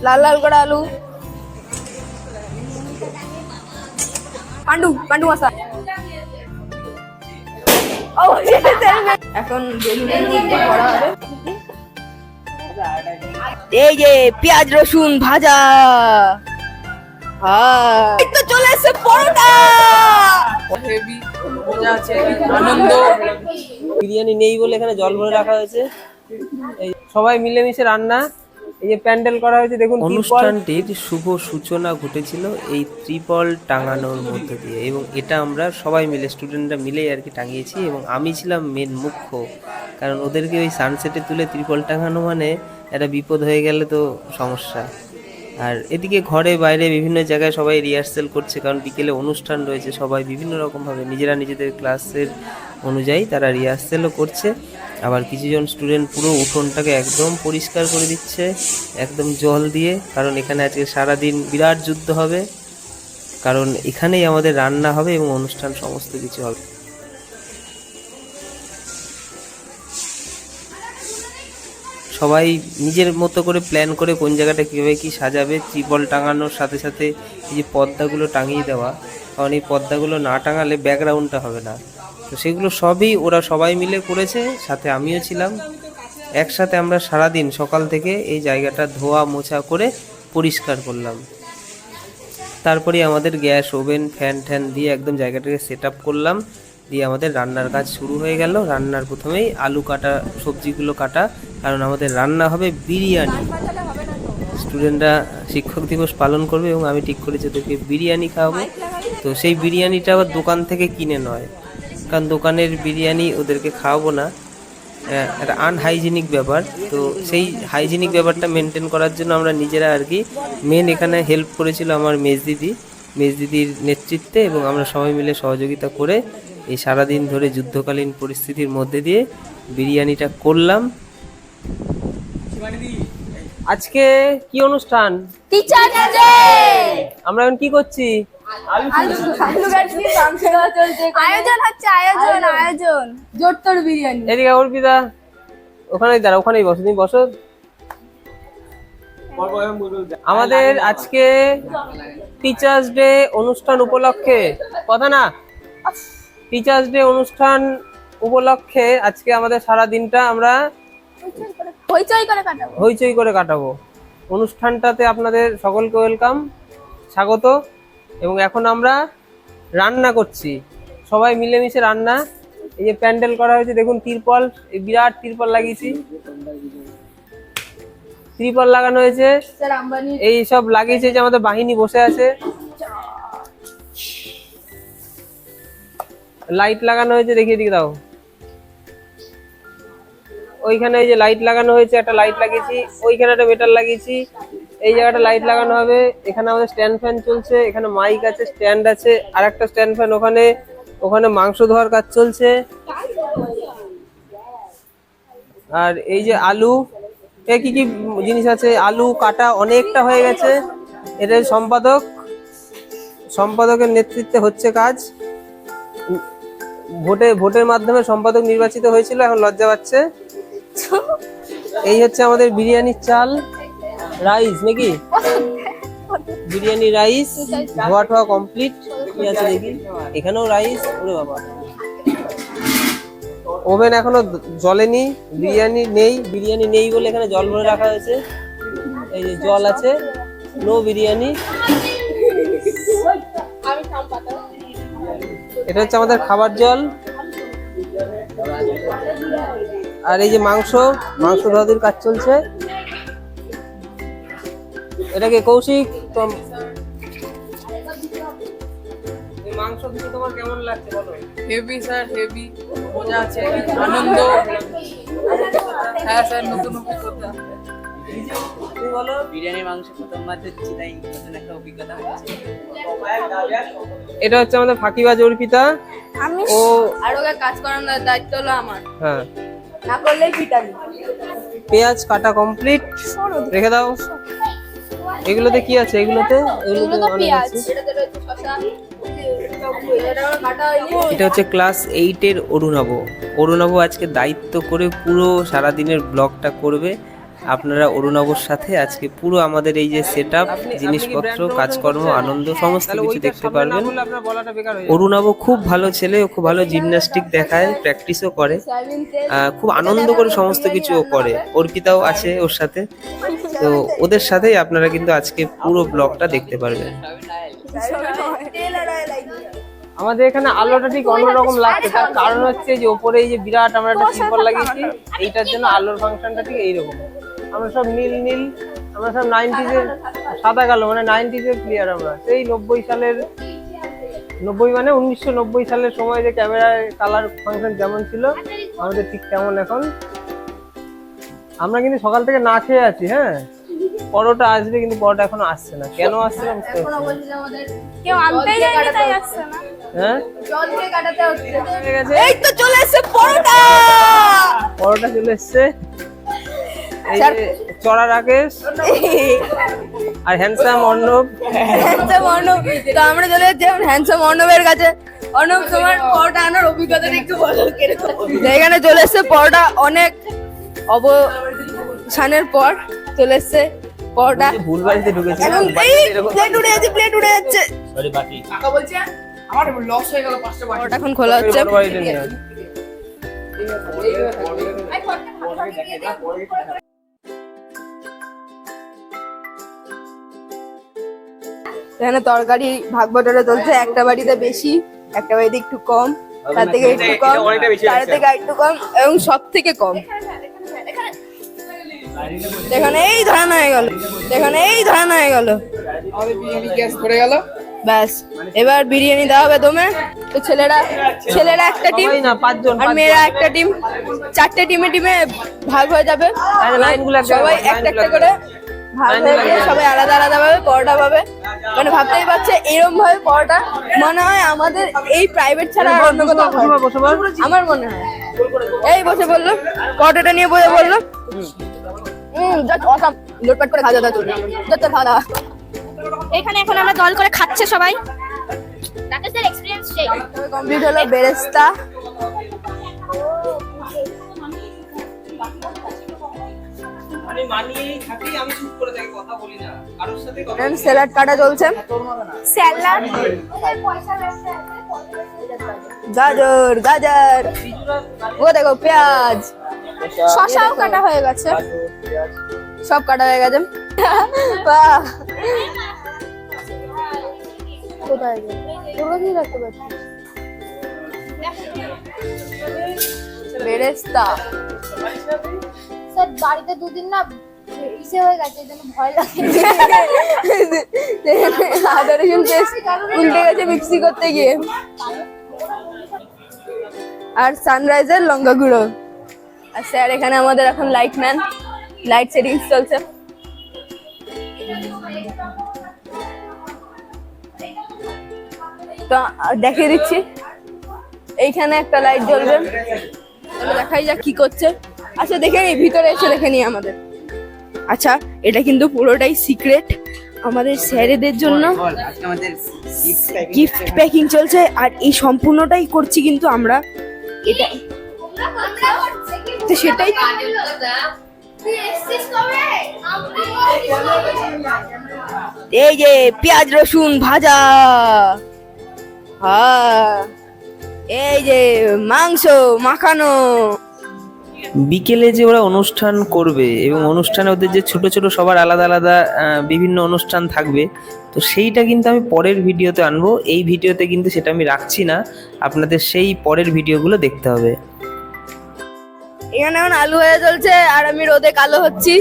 লাল লাল করে আলু, পান্ডু পান্ডু মশা। এখন বেলুনের মধ্যে ভরা হবে। এই যে পেঁয়াজ রসুন ভাজা, তো চলে এসে পরোটা। হেভি মজা আছে, আনন্দ। বিরিয়ানি নেই বলে এখানে জল ভরে রাখা হয়েছে। এই সবাই মিলেমিশে রান্না, এই যে প্যান্ডেল করা হয়েছে দেখুন। অনুষ্ঠানটির শুভ সূচনা ঘটেছিল এই ত্রিপল টাঙানোর মধ্য দিয়ে, এবং এটা আমরা সবাই মিলে স্টুডেন্টরা মিলেই আর কি টাঙিয়েছি, এবং আমি ছিলাম মেন মুখ্য, কারণ ওদেরকে ওই সানসেটে তুলে ত্রিপল টাঙানো মানে একটা বিপদ হয়ে গেলে তো সমস্যা। আর এদিকে ঘরে বাইরে বিভিন্ন জায়গায় সবাই রিহার্সেল করছে, কারণ বিকেলে অনুষ্ঠান রয়েছে। সবাই বিভিন্ন রকমভাবে নিজেরা নিজেদের ক্লাসের অনুযায়ী তারা রিহার্সেলও করছে। আবার কিছুজন স্টুডেন্ট পুরো উঠোনটাকে একদম পরিষ্কার করে দিচ্ছে, একদম জল দিয়ে, কারণ এখানে আজকে সারাদিন বিরাট যুদ্ধ হবে, কারণ এখানেই আমাদের রান্না হবে এবং অনুষ্ঠান সমস্ত কিছু হবে। সবাই নিজের মতো করে প্ল্যান করে কোন জায়গাটা কীভাবে কী সাজাবে। ত্রিপল টাঙানোর সাথে সাথে এই যে পর্দাগুলো টাঙিয়ে দেওয়া, কারণ এই পর্দাগুলো না টাঙালে ব্যাকগ্রাউন্ডটা হবে না। তো সেগুলো সবই ওরা সবাই মিলে করেছে, সাথে আমিও ছিলাম। একসাথে আমরা সারাদিন সকাল থেকে এই জায়গাটা ধোয়া মোছা করে পরিষ্কার করলাম। তারপরে আমাদের গ্যাস ওভেন ফ্যান ট্যান দিয়ে একদম জায়গাটাকে সেট আপ করলাম, দিয়ে আমাদের রান্নার কাজ শুরু হয়ে গেল। রান্নার প্রথমেই আলু কাটা, সবজিগুলো কাটা, কারণ আমাদের রান্না হবে বিরিয়ানি। স্টুডেন্টরা শিক্ষক দিবস পালন করবে এবং আমি ঠিক করেছি ওদেরকে বিরিয়ানি খাওয়াবো। তো সেই বিরিয়ানিটা আবার দোকান থেকে কিনে নয়, কারণ দোকানের বিরিয়ানি ওদেরকে খাওয়াবো না, একটা আনহাইজিনিক ব্যাপার। তো সেই হাইজিনিক ব্যাপারটা মেনটেন করার জন্য আমরা নিজেরা আর কি মেন এখানে হেল্প করেছিল আমার মেজদিদির নেতৃত্বে, এবং আমরা সবাই মিলে সহযোগিতা করে এই সারাদিন ধরে যুদ্ধকালীন পরিস্থিতির মধ্যে দিয়ে বিরিয়ানিটা করলাম। আজকে কি অনুষ্ঠান? Teacher day. আমরা এখন কি করছি? আয়োজন হচ্ছে, আয়োজন আয়োজন জোরতোর বিরিয়ানি। এদিকে অর্পিতা, ওখানেই দাঁড়া, ওখানেই বসো, তুমি বসো। আমাদের আজকে টিচার্স ডে অনুষ্ঠান উপলক্ষে, কথা না, টিচার্স ডে অনুষ্ঠান উপলক্ষে আজকে আমাদের সারা দিনটা আমরা হইচই করে কাটাবো। অনুষ্ঠানটাতে আপনাদের সকলকে ওয়েলকাম, স্বাগত। এবং এখন আমরা রান্না করছি, সবাই মিলেমিশে রান্না। এই যে প্যান্ডেল করা হয়েছে দেখুন, তিরপল, এই বিরাট তিরপল লাগিয়েছি, ত্রিপল লাগানো হয়েছে, এই সব লাগিয়েছে যে আমাদের বাহিনী বসে আছে। লাইট লাগানো হয়েছে, দেখিয়ে দিকে দাও। ওইখানে এই যে লাইট লাগানো হয়েছে, একটা লাইট লাগিয়েছি, ওইখানে একটা মেটাল লাগিয়েছি, এই জায়গাটা লাইট লাগানো হবে। এখানে আমাদের স্ট্যান্ড ফ্যান চলছে, এখানে মাইক আছে, স্ট্যান্ড আছে, আর একটা স্ট্যান্ড ফ্যান ওখানে, ওখানে মাংস ধোয়ার কাজ চলছে। আর এই যে আলু, এ কি কি জিনিস আছে, আলু কাটা অনেকটা হয়ে গেছে। এটা সম্পাদকের নেতৃত্বে হচ্ছে কাজ। ভোটের মাধ্যমে সম্পাদক নির্বাচিত হয়েছিল, এখন লজ্জা পাচ্ছে। এই হচ্ছে আমাদের বিরিয়ানির চাল, রাইস নাকি, বিরিয়ানি রাইস ধোয়া টোয়া কমপ্লিট। কি আছে দেখি, এখানেও রাইস। ওরে বাবা, ওভেন এখনো জ্বলেনি, বিরিয়ানি নেই বলে এখানে জল ভরে রাখা হয়েছে। এই যে জল আছে, নো বিরিয়ানি। এটা হচ্ছে আমাদের খাবার জল। আর এই যে মাংস ধোয়াধুয়ির কাজ চলছে। এটাকে কৌশিক, মাংস কিছু তোমার কেমন লাগছে বলো? হেভি স্যার, হেভি মজা আছে, আনন্দ। হ্যাঁ স্যার, নতুন অভিজ্ঞতা। তুমি বলো। বিরিয়ানি মাংস প্রথমবার দিচ্ছি, তাই নতুন একটা অভিজ্ঞতা হচ্ছে। এটা হচ্ছে আমাদের ফাঁকিবাজ অর্পিতা। আমি ও আরো কাজ করানোর দায়িত্ব হলো আমার, হ্যাঁ, না করলেই পিটাবি। পেঁয়াজ কাটা কমপ্লিট, রেখে দাও। এগুলোতে কি আছে? এগুলোতে অনেক আছে। এটা হচ্ছে ক্লাস 8-এর অরুণাভ আজকে দায়িত্ব করে পুরো সারাদিনের ব্লগটা করবে। আপনারা অরুণাবর সাথে আজকে পুরো আমাদের এই যে সেট আপ, জিনিসপত্র, কাজকর্ম, আনন্দ সমস্ত কিছু দেখতে পারবেন। অরুণাব খুব ভালো ছেলে, ও খুব ভালো জিমন্যাস্টিক দেখায়, প্র্যাকটিসও করে, খুব আনন্দ করে সমস্ত কিছু ও করে। অর্পিতাও আছে ওর সাথে, তো ওদের সাথেই আপনারা কিন্তু আজকে পুরো ব্লগটা দেখতে পারবেন। আমাদের এখানে আলোটা ঠিক অন্যরকম লাগছে, তার কারণ হচ্ছে যে ওপরে এই যে বিরাট আমরা একটা ত্রিপল লাগিয়েছি, এইটার জন্য আলোর ফাংশনটা ঠিক এইরকম। আমরা সব নীল নীল, আমরা সব 90s এর সাদা কালো, মানে 90s এর প্লেয়ার। আমরা সেই 90 সালের 1990 সালের সময় যে ক্যামেরায় কালার ফাংশন যেমন ছিল আমাদের ঠিক তেমন এখন। আমরা কিন্তু সকাল থেকে না খেয়ে আছি। হ্যাঁ, পরোটা আসবে, কিন্তু পরোটা এখনো আসছে না। কেন আসছে না বুঝতে পারছি। কেউ আনতেই যায়নি তাই আসছে না। হ্যাঁ, জল দিয়ে কাটাতে হচ্ছে। হয়ে গেছে, এই তো চলে এসেছে পরোটা। পরোটা চলে এসছে। এই যে চড়া রাকেশ আর হ্যান্ডসাম অর্ণব। হ্যান্ডসাম অর্ণব, তো আমরা চলে যাচ্ছি হ্যান্ডসাম অর্ণবের কাছে। অর্ণব, তোমার পরোটা আনার অভিজ্ঞতাটা একটু বলো কিরকম? এখানে চলে এসেছে পরোটা, অনেক অবসানের পর চলে এসেছে পরোটা। ভুল বাড়িতে ঢুকেছে। এখন এই প্লেট উড়ে যাচ্ছে, প্লেট উড়ে যাচ্ছে। কাকা বলছে আমার লস হয়ে গেল 5টা বাটি। পরোটা এখন খোলা হচ্ছে। বড় বাড়িতে নিয়ে আসি। এখানে তরকারি ভাগ বটরা চলছে, একটা বাড়িতে বেশি, একটা বাড়িতে একটু কম, তার থেকে একটু কম, তার থেকে একটু কম, এবং সব থেকে কম। এখানে এই ধারণা হয়ে গেল, এখানে এই ধারণা হয়ে গেল। আমাদের বিরিয়ানি গ্যাস ধরে গেল। ব্যাস, এবার বিরিয়ানি দেওয়া হবে দমে। তো ছেলেরা একটা টিম সবাই না, 5 জন, আর মেয়েরা একটা টিম, 4টে টিমে ভাগ হয়ে যাবে। লাইনগুলো সবাই একটা একটা করে ভাগ হয়ে গিয়ে সবাই আলাদা আলাদা ভাবে পরোটা পাবে। মানে ভাবতেই পারছে এরকম ভাবে পরোটা মনে হয় আমাদের এই প্রাইভেট ছাড়া আর অন্য কোথাও হয় না। আমার মনে হয় এই বসে বললো, পরোটাটা নিয়ে বসে বললো, জাস্ট অসাম, লুটপাট করে খাওয়া যাবে, যত খাওয়া দাওয়া। এখানে এখন আমরা দল করে খাচ্ছে সবাই। রাকেশদের এক্সপেরিয়েন্স সেই কমপ্লিট হলো বেরেস্তা। আমি মানিয়েই থাকি, আমি চুপ করে থাকি, কথা বলি না কারোর সাথে। স্যালাড কাটা চলছে, স্যালাড, গাজর গাজর, ও দেখো পেঁয়াজ, শসাও কাটা হয়ে গেছে। সব কাটা হয়ে গেছে। বাহ, কোথায় গেল? তোমরা কি রাখতে পারছো? বেরেস্তা স্যার বাড়িতে দুদিন না ইসে হয়ে গেছে, এই জন্য ভয় লাগে। আদা রসুন পেস্ট উল্টে গেছে মিক্সি করতে গিয়ে। আর সানরাইজের লঙ্কা গুঁড়ো। আর স্যার এখানে আমাদের এখন লাইট ম্যান, লাইট সেটিংস চলছে। তো দেখিয়ে দিচ্ছি, এইখানে একটা লাইট জ্বলবে, তাহলে দেখাই যাক কি করছে। আচ্ছা দেখে নি, ভিতরে এসে দেখে নি আমাদের। আচ্ছা এটা কিন্তু পুরোটাই সিক্রেট আমাদের স্যারেদের জন্য, গিফট প্যাকিং চলছে। আর এই সম্পূর্ণটাই করছি কিন্তু আমরা, এটা তো সেটাই। এই যে পেঁয়াজ রসুন ভাজা, হ্যাঁ, এই যে মাংস মাখানো। বিকেলে যে ওরা অনুষ্ঠান করবে এবং অনুষ্ঠানে ওদের যে ছোট ছোট সবার আলাদা আলাদা বিভিন্ন অনুষ্ঠান থাকবে, তো সেইটা কিন্তু আমি পরের ভিডিওতে আনবো। এই ভিডিওতে কিন্তু সেটা আমি রাখছি না, আপনাদের সেই পরের ভিডিওগুলো দেখতে হবে। এখানে এখন আলু হয়ে চলছে আর আমি রোদে কালো হচ্ছি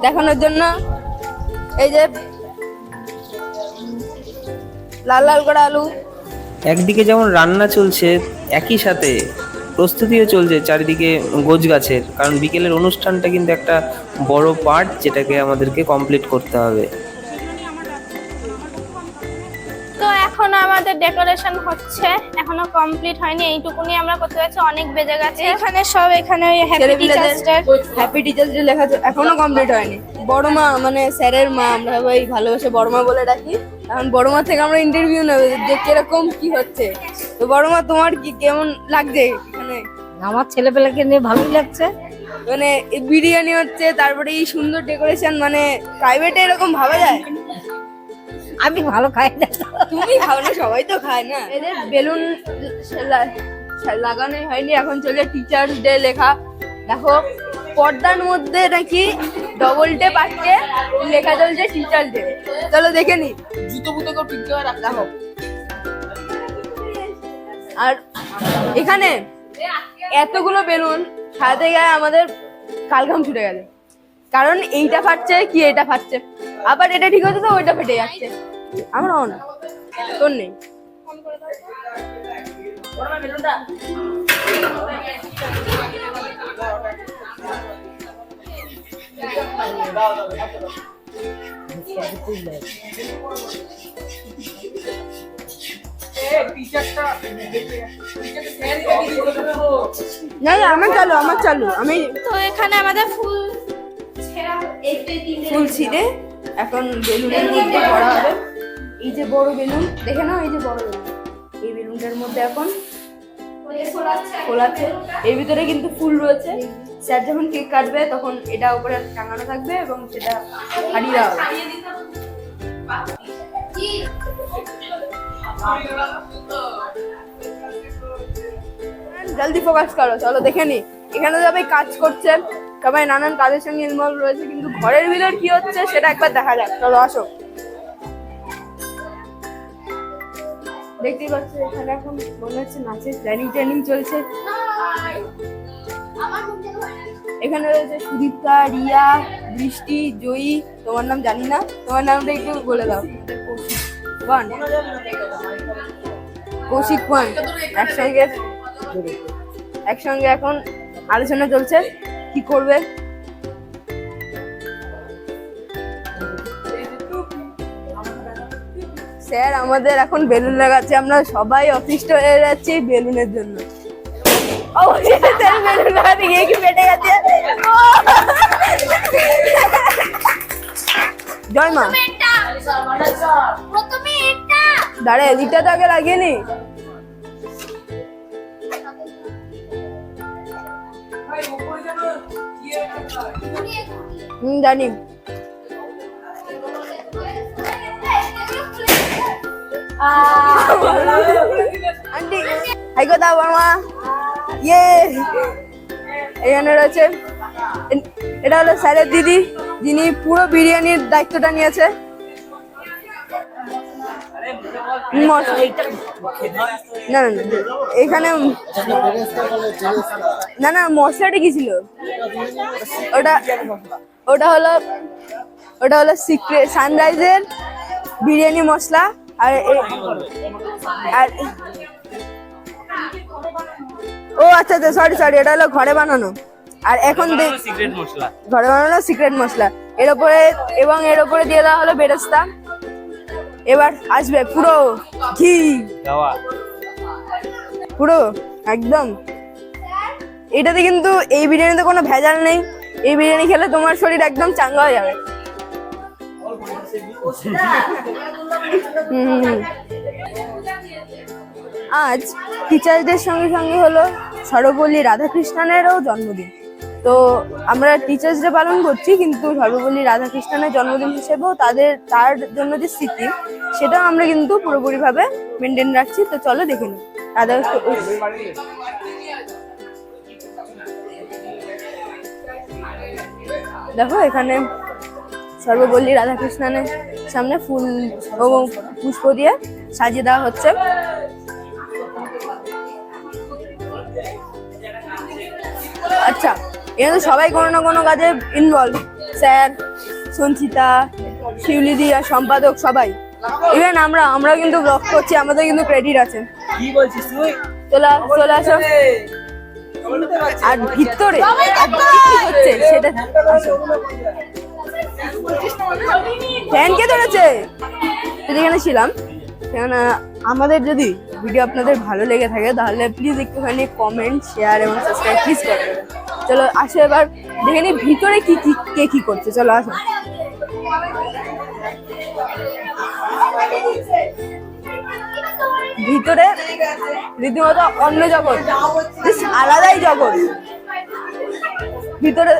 দেখানোর জন্য। এই যে লাল লাল করে আলু। একদিকে যেমন রান্না চলছে, একই সাথে প্রস্তুতিও চলছে চারিদিকে গোছ গাছের, কারণ বিকেলের অনুষ্ঠানটা কিন্তু একটা বড় পার্ট, যেটাকে আমাদেরকে কমপ্লিট করতে হবে। তো এখন আমাদের ডেকোরেশন হচ্ছে, এখনো কমপ্লিট হয়নি, এইটুকুনি আমরা করতে যাচ্ছি, অনেক বেজে গেছে। এখানে সব এখানে ওই happy teachers day, happy teachers day লেখা এখনো কমপ্লিট হয়নি। বড় মা মানে স্যারের মা, আমরা সবাই ভালোবেসে বড় মা বলে ডাকি। এখন বড় মা থেকে আমরা ইন্টারভিউ নেব যে কিরকম কি হচ্ছে। তো বড় মা তোমার কি কেমন লাগছে এখানে? আমার ছেলেপেলেকে নিয়ে ভালোই লাগছে। মানে এই বিরিয়ানি হচ্ছে, তারপরে এই সুন্দর ডেকোরেশন, মানে প্রাইভেটে এরকম ভাবা যায়? আমি ভালো খাই না। তুমি খাও না, সবাই তো খায় না। এদের বেলুন লাগানোই হয়নি, এখন চলে টিচার্স ডে লেখা। দেখো পর্দার মধ্যে নাকি ডবল টেপ আটকে লেখা চলছে টিচার্স ডে। চলো দেখে নি। জুতো বুতো কেউ ঠিক করে রাখতে দেখো, আর এখানে এতগুলো বেলুন সাজাতে গিয়ে আমাদের কালঘাম ছুটে গেছে, কারণ এইটা ফাটছে কি এটা ফাটছে, আবার এটা ঠিক হচ্ছে তো ওইটা ফেটে যাচ্ছে। আমার অন তোর নেই। না না, আমার চালু আমি তো এখানে আমাদের ফুল ফুল ছিঁড়ে এখন বেলুনের মধ্যে ভরা হবে। এই যে বড় বেলুন দেখে নাও, এই যে বড় বেলুন, এই বেলুনটার মধ্যে এখন ফোলাচ্ছে। এর ভিতরে কিন্তু ফুল রয়েছে। স্যার যখন কেক কাটবে তখন এটা উপরে টাঙানো থাকবে এবং সেটা হারিয়ে দেওয়া হবে। জলদি ফোকাস করো, চলো দেখে নি। এখানে সবাই কাজ করছে, সবাই নানান কাজের সঙ্গে ইনভলভ রয়েছে, কিন্তু ঘরের ভিতর কি হচ্ছে সেটা একবার দেখা যাক। চলো আসো। দেখতেই পাচ্ছ এখানে এখন মনে হচ্ছে নাচের ট্রেনিং চলছে। এখানে রয়েছে সুদীপ্তা, রিয়া, বৃষ্টি, জয়ী। তোমার নাম জানি না, তোমার নামটা একটু বলে দাও। কৌশিক ওয়ান। একসঙ্গে এখন আলোচনা চলছে কি করবে। স্যার আমাদের এখন বেলুন লাগাচ্ছে, আমরা সবাই অতিষ্ঠ হয়ে যাচ্ছি বেলুনের জন্য। বেলুন লাগাতে গিয়ে কি পেটে গেছে। জয় মা। দাঁড়া, এদিকটা তো আগে লাগিয়ে নি। জানি। আন্টি হাই কথা মামা। ইয়ে এখানে রয়েছে, এটা হলো স্যারের দিদি, যিনি পুরো বিরিয়ানির দায়িত্বটা নিয়েছে। না না এখানে না না মশলাটা কি ছিল? ওটা হলো সিক্রেট সানরাইজের বিরিয়ানি মশলা। আর ও আচ্ছা আচ্ছা, সরি, এটা হলো ঘরে বানানো। আর এখন ঘরে বানানো সিক্রেট মশলা। এর উপরে দিয়ে দেওয়া হলো বেরেস্তা। এবার আসবে পুরো ঘি, পুরো একদম। এটাতে কিন্তু এই বিরিয়ানিতে কোনো ভেজাল নেই। এই বিরিয়ানি খেলে তোমার শরীর একদম চাঙ্গা হয়ে যাবে। আজ টিচার্স ডের সঙ্গে সঙ্গে হলো সর্বপল্লী রাধাকৃষ্ণনেরও জন্মদিন। তো আমরা টিচার্স ডে পালন করছি, কিন্তু সর্বপল্লী রাধাকৃষ্ণনের জন্মদিন হিসেবেও তার জন্য যে স্মৃতি, সেটাও আমরা কিন্তু পুরোপুরিভাবে মেনটেন রাখছি। তো চলো দেখে নিই। দেখো এখানে সর্বপল্লী রাধাকৃষ্ণনের সামনে ফুল ও পুষ্প দিয়ে সাজিয়ে দেওয়া হচ্ছে। আচ্ছা, এখানে সবাই কোনো না কোনো কাজে ইনভলভ। স্যার, সঞ্চিতা, শিউলিদি আর সম্পাদক সবাই। ইভেন আমরা কিন্তু ব্লগ করছি, আমাদের কিন্তু ক্রেডিট আছে। কি বলছিস তুই? চলে আসো। আর ভিতরে কি হচ্ছে সেটা ফ্যান কে ধরেছে? যেখানে ছিলাম সেখানে আমাদের যদি ভিডিও আপনাদের ভালো লেগে থাকে তাহলে প্লিজ একটুখানি কমেন্ট, শেয়ার এবং সাবস্ক্রাইব প্লিজ করে দেবেন। চলো আসো এবার দেখে নিই ভিতরে কে কি করছে। চলো আসো। ভিতরে রীতিমতো অন্য জগৎ, আলাদাই জগৎ। ভিতরে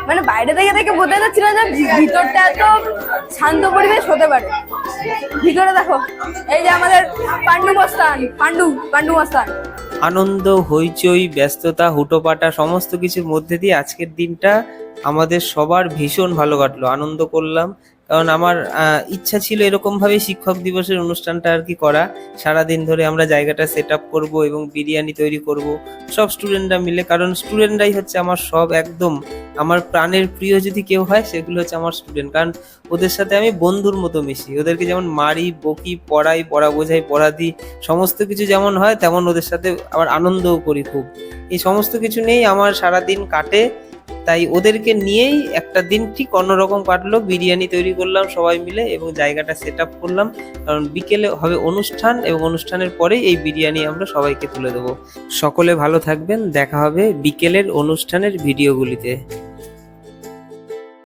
মানে বাইরে থেকে দেখে বোঝা যাচ্ছিল যে ভিতরটা এত শান্ত পরিবেশ হতে পারে। ভিতরে দেখো, এই যে আমাদের পান্ডু মস্তান। আনন্দ, হইচই, ব্যস্ততা, হুটোপাটা সমস্ত কিছুর মধ্যে দিয়ে আজকের দিনটা আমাদের সবার ভীষণ ভালো কাটলো, আনন্দ করলাম। কারণ আমার ইচ্ছা ছিল এরকম ভাবে শিক্ষক দিবসের অনুষ্ঠানটা আর কি করা। সারাদিন ধরে আমরা জায়গাটা সেট আপ করবো এবং বিরিয়ানি তৈরি করব সব স্টুডেন্টরা মিলে। কারণ স্টুডেন্টরাই হচ্ছে আমার সব, একদম আমার প্রাণের প্রিয় যদি কেউ হয় সেগুলো হচ্ছে আমার স্টুডেন্ট। কারণ ওদের সাথে আমি বন্ধুর মতো মিশি, ওদেরকে যেমন মারি, বকি, পড়াই, পড়া বোঝাই, পড়া দিই, সমস্ত কিছু যেমন হয় তেমন ওদের সাথে আবার আনন্দও করি খুব। এই সমস্ত কিছু নিয়েই আমার সারাদিন কাটে। তাই ওদেরকে নিয়েই একটা দিন ঠিক অন্যরকম কাটলো। বিরিয়ানি তৈরি করলাম সবাই মিলে এবং জায়গাটা সেট আপ করলাম, কারণ বিকেলে হবে অনুষ্ঠান এবং অনুষ্ঠানের পরেই এই বিরিয়ানি আমরা সবাইকে তুলে দেবো। সকলে ভালো থাকবেন, দেখা হবে বিকেলের অনুষ্ঠানের ভিডিওগুলিতে।